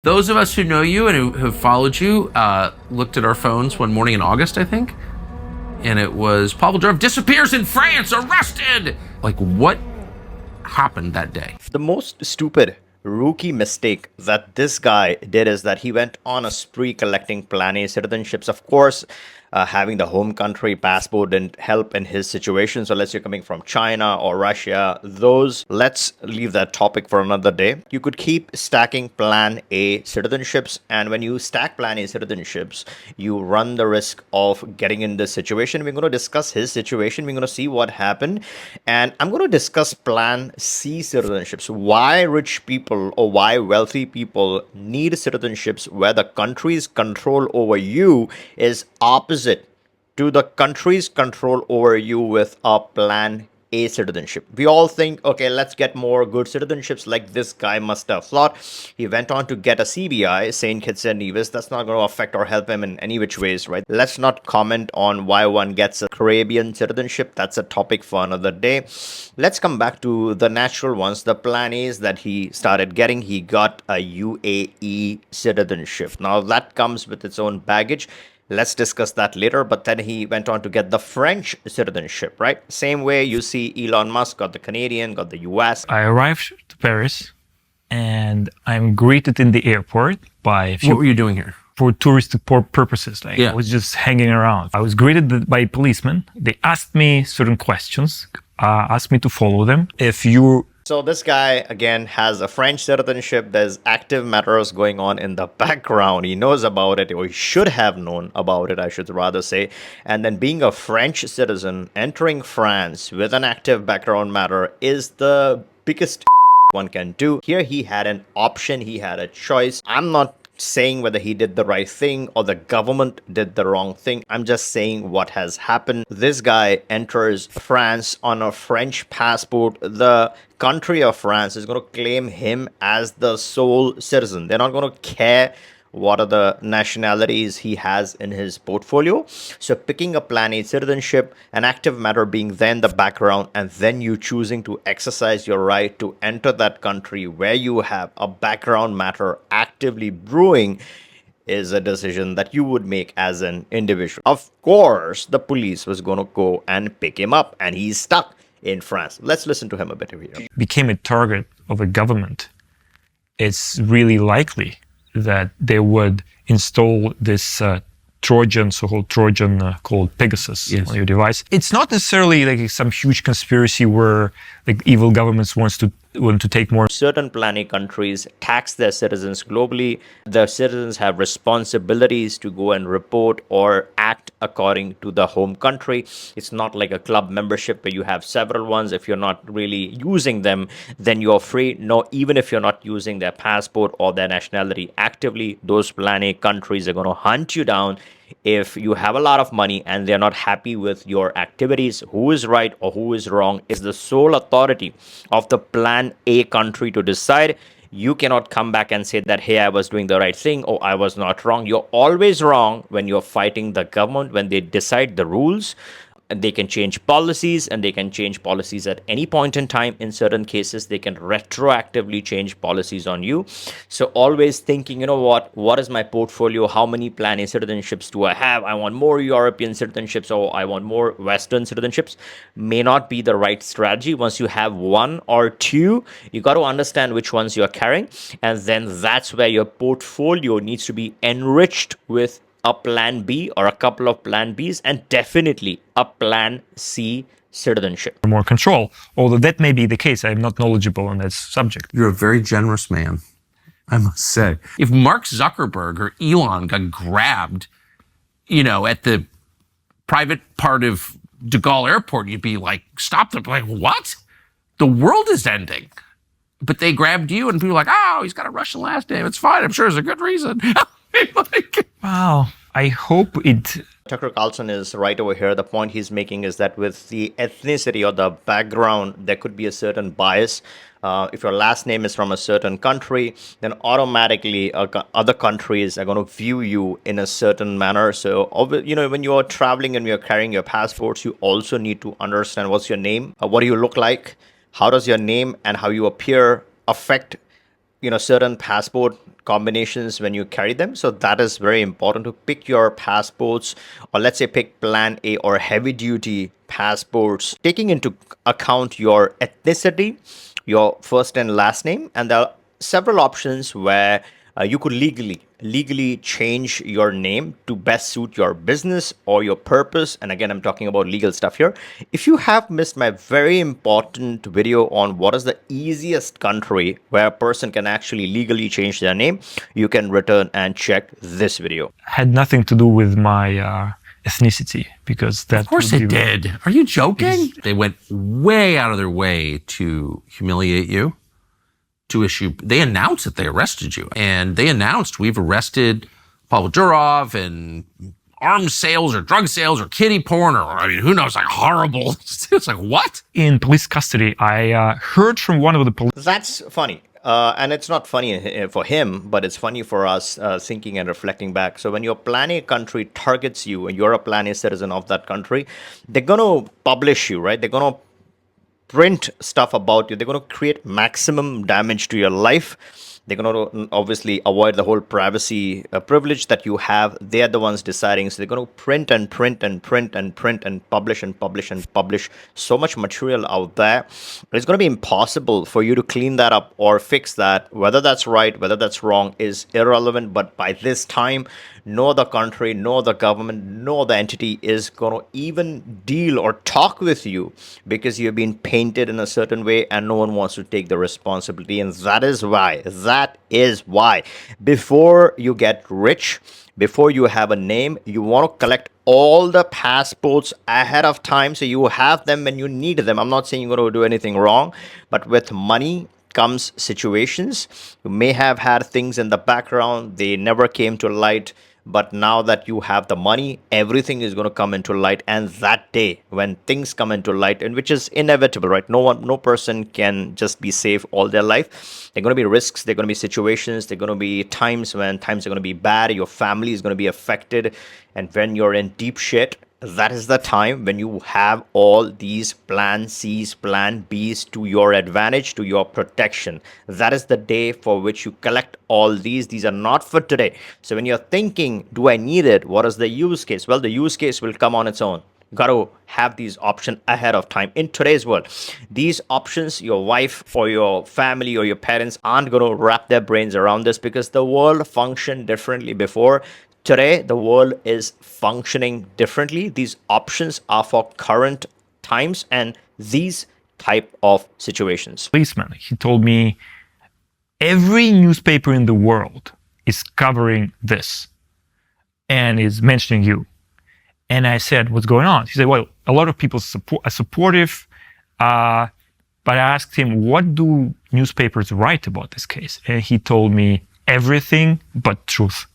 Those of us who know you and who have followed you looked at our phones one morning in August, I think, and it was Pavel Durov disappears in France, arrested! Like, what happened that day? The most stupid rookie mistake that this guy did is that he went on a spree collecting Plan A citizenships. Of course, having the home country passport didn't help in his situation. So unless you're coming from China or Russia, let's leave that topic for another day. You could keep stacking Plan A citizenships. And when you stack Plan A citizenships, you run the risk of getting in this situation. We're going to discuss his situation. We're going to see what happened. And I'm going to discuss Plan C citizenships. Why rich people or why wealthy people need citizenships where the country's control over you is opposite to the country's control over you with a Plan A citizenship. We all think, okay, let's get more good citizenships like this guy must have thought. He went on to get a CBI, St. Kitts and Nevis. That's not going to affect or help him in any which ways, right? Let's not comment on why one gets a Caribbean citizenship. That's a topic for another day. Let's come back to the natural ones, the Plan A's that he started getting. He got a UAE citizenship. Now that comes with its own baggage. Let's discuss that later. But then he went on to get the French citizenship, right? Same way you see Elon Musk got the Canadian, got the US. I arrived to Paris and I'm greeted in the airport by a few... What were you doing here? For touristic purposes. Like, I was just hanging around. I was greeted by policemen. They asked me certain questions, asked me to follow them. So this guy, again, has a French citizenship. There's active matters going on in the background. He knows about it, or he should have known about it, I should rather say. And then being a French citizen, entering France with an active background matter is the biggest one can do. Here he had an option. He had a choice. I'm not saying whether he did the right thing or the government did the wrong thing. I'm just saying what has happened. This guy enters France on a French passport. The country of France is going to claim him as the sole citizen. They're not going to care what are the nationalities he has in his portfolio. So picking a Plan A citizenship, an active matter being then the background, and then you choosing to exercise your right to enter that country where you have a background matter actively brewing is a decision that you would make as an individual. Of course, the police was going to go and pick him up, and he's stuck in France. Let's listen to him a bit here. Became a target of a government. It's really likely that they would install this so-called Trojan called Pegasus on your device. It's not necessarily like some huge conspiracy where like evil governments want to take more. Certain Plan A countries tax their citizens globally. The citizens have responsibilities to go and report or act according to the home country. It's not like a club membership where you have several ones. If you're not really using them, then you're free. No, even if you're not using their passport or their nationality actively, those Plan A countries are going to hunt you down. If you have a lot of money and they're not happy with your activities, who is right or who is wrong is the sole authority of the Plan A country to decide. You cannot come back and say that, hey, I was doing the right thing or I was not wrong. You're always wrong when you're fighting the government, when they decide the rules. They can change policies, and they can change policies at any point in time. In certain cases, they can retroactively change policies on you. So always thinking, you know what is my portfolio? How many Plan A citizenships do I have? I want more European citizenships, or I want more Western citizenships. May not be the right strategy. Once you have one or two, you got to understand which ones you're carrying. And then that's where your portfolio needs to be enriched with a Plan B or a couple of Plan Bs, and definitely a Plan C citizenship. More control, although that may be the case. I'm not knowledgeable on that subject. You're a very generous man, I must say. If Mark Zuckerberg or Elon got grabbed, at the private part of De Gaulle Airport, you'd be like, stop them. Like, what? The world is ending. But they grabbed you, and people are like, oh, he's got a Russian last name. It's fine. I'm sure there's a good reason. Wow. I hope it... Tucker Carlson is right over here. The point he's making is that with the ethnicity or the background, there could be a certain bias. If your last name is from a certain country, then automatically other countries are going to view you in a certain manner. So, when you're traveling and you're carrying your passports, you also need to understand what's your name, what do you look like, how does your name and how you appear affect certain passport combinations when you carry them. So that is very important to pick your passports, or let's say pick plan A or heavy duty passports, taking into account your ethnicity, your first and last name. And there are several options where you could legally change your name to best suit your business or your purpose. And again, I'm talking about legal stuff here. If you have missed my very important video on what is the easiest country where a person can actually legally change their name, you can return and check this video. Had nothing to do with my ethnicity, because that Of course would it be- did. Are you joking? They went way out of their way to humiliate you, to issue. They announced that they arrested you, and they announced, we've arrested Pavel Durov and arms sales or drug sales or kiddie porn or, I mean, who knows, like horrible. It's like, what? In police custody, I heard from one of the police. That's funny. And it's not funny for him, but it's funny for us thinking and reflecting back. So when your Plan A country targets you and you're a Plan A citizen of that country, they're going to publish you, right? They're going to print stuff about you. They're going to create maximum damage to your life. They're going to obviously avoid the whole privacy privilege that you have. They're the ones deciding. So they're going to print and print and print and print and publish and publish and publish so much material out there. It's going to be impossible for you to clean that up or fix that. Whether that's right, whether that's wrong is irrelevant. But by this time, no other country, no other government, no other entity is going to even deal or talk with you because you've been painted in a certain way and no one wants to take the responsibility. And that is why before you get rich, before you have a name, you want to collect all the passports ahead of time so you have them when you need them. I'm not saying you're going to do anything wrong, but with money comes situations. You may have had things in the background, they never came to light, but now that you have the money, everything is going to come into light. And that day when things come into light, and which is inevitable, right? No person can just be safe all their life. There are going to be risks, there are going to be situations, there are going to be times when times are going to be bad, your family is going to be affected, and when you're in deep shit, that is the time when you have all these plan C's, plan B's to your advantage, to your protection. That is the day for which you collect all these. These are not for today. So when you're thinking, do I need it? What is the use case? Well, the use case will come on its own. Got to have these options ahead of time. In today's world, these options, your wife or your family or your parents aren't going to wrap their brains around this because the world functioned differently before. Today, the world is functioning differently. These options are for current times and these type of situations. Policeman, he told me every newspaper in the world is covering this and is mentioning you. And I said, what's going on? He said, well, a lot of people are supportive, but I asked him, what do newspapers write about this case? And he told me everything but truth.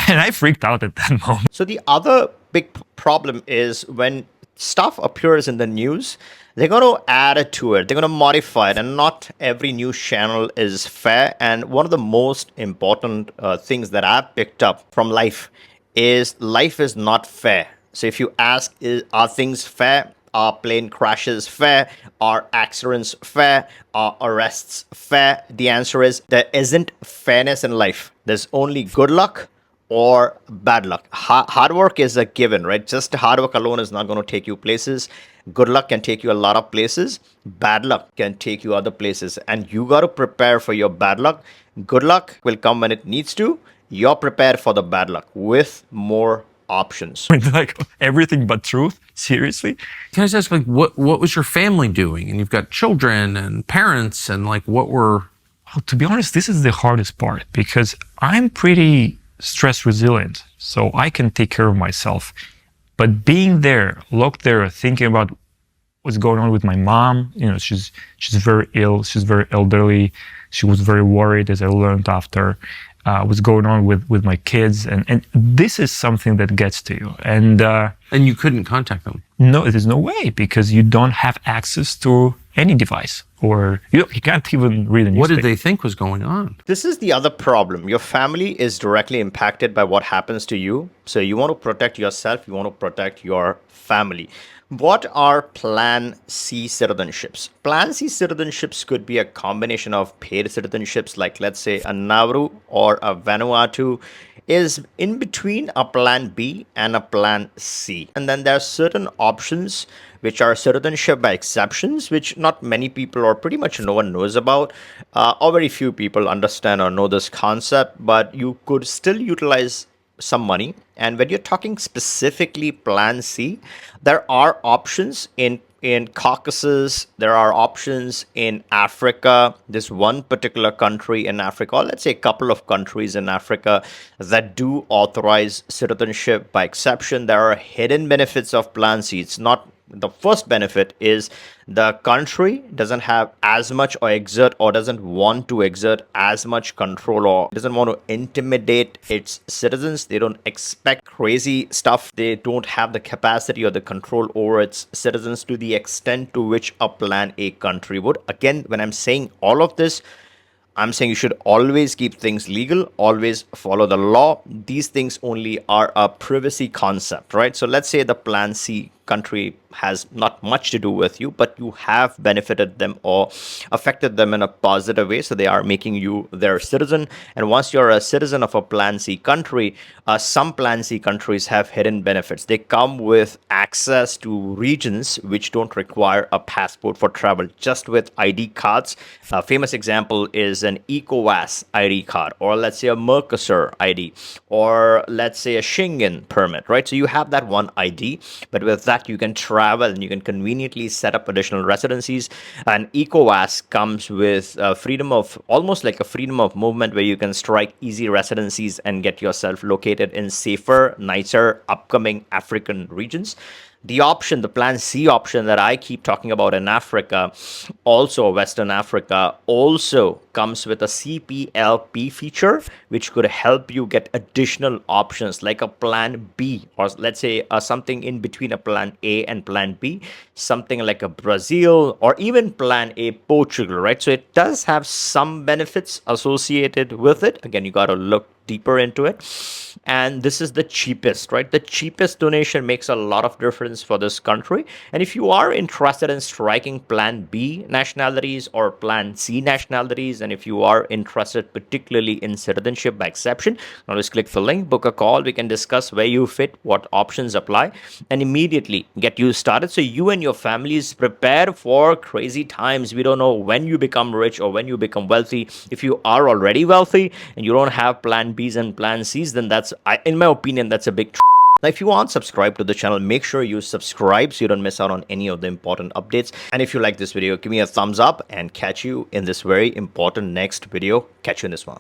And I freaked out at that moment. So the other big problem is when stuff appears in the news, they're going to add to it. They're going to modify it. And not every news channel is fair. And one of the most important things that I've picked up from life is not fair. So if you ask, are things fair? Are plane crashes fair? Are accidents fair? Are arrests fair? The answer is there isn't fairness in life. There's only good luck or bad luck. Hard work is a given, right? Just hard work alone is not going to take you places. Good luck can take you a lot of places. Bad luck can take you other places. And you got to prepare for your bad luck. Good luck will come when it needs to. You're prepared for the bad luck with more options. Like everything but truth? Seriously? Can I just ask, like, what was your family doing? And you've got children and parents, and like, what were... Well, to be honest, this is the hardest part because I'm pretty stress resilient, so I can take care of myself. But being there, locked there, thinking about what's going on with my mom, she's very ill, she's very elderly, she was very worried, as I learned after, what's going on with my kids, and this is something that gets to you. And you couldn't contact them? No, there's no way, because you don't have access to any device, or you can't even read a newspaper. What did they think was going on? This is the other problem. Your family is directly impacted by what happens to you. So you want to protect yourself, you want to protect your family. What are Plan C citizenships? Plan C citizenships could be a combination of paid citizenships, like let's say a Nauru or a Vanuatu is in between a Plan B and a Plan C. And then there are certain options which are citizenship by exceptions, which not many people or pretty much no one knows about, or very few people understand or know this concept, but you could still utilize some money. And when you're talking specifically Plan C, there are options in Caucasus, there are options in Africa. This one particular country in Africa, or let's say a couple of countries in Africa that do authorize citizenship by exception. There are hidden benefits of Plan C. It's not the first benefit is the country doesn't have as much or exert or doesn't want to exert as much control or doesn't want to intimidate its citizens. They don't expect crazy stuff. They don't have the capacity or the control over its citizens to the extent to which a Plan A country would. Again, when I'm saying all of this, I'm saying you should always keep things legal, always follow the law. These things only are a privacy concept, right? So let's say the Plan C country has not much to do with you, but you have benefited them or affected them in a positive way. So they are making you their citizen. And once you're a citizen of a Plan C country, some Plan C countries have hidden benefits. They come with access to regions which don't require a passport for travel, just with ID cards. A famous example is an ECOWAS ID card, or let's say a Mercosur ID, or let's say a Schengen permit, right? So you have that one ID, but with that you can travel and you can conveniently set up additional residencies. And ECOWAS comes with freedom of, almost like a freedom of movement, where you can strike easy residencies and get yourself located in safer, nicer, upcoming African regions. The option, the Plan C option that I keep talking about in Africa, also Western Africa, also comes with a CPLP feature, which could help you get additional options like a Plan B, or let's say something in between a Plan A and Plan B, something like a Brazil or even Plan A Portugal, right? So it does have some benefits associated with it. Again, you got to look deeper into it. And this is the cheapest, right? The cheapest donation makes a lot of difference for this country. And if you are interested in striking Plan B nationalities or Plan C nationalities, and if you are interested particularly in citizenship by exception, always click the link, book a call. We can discuss where you fit, what options apply, and immediately get you started. So you and your families prepare for crazy times. We don't know when you become rich or when you become wealthy. If you are already wealthy and you don't have Plan Bs and Plan Cs, then that's, in my opinion, that's a big now, if you aren't subscribed to the channel, make sure you subscribe so you don't miss out on any of the important updates. And if you like this video, give me a thumbs up and catch you in this very important next video. Catch you in this one.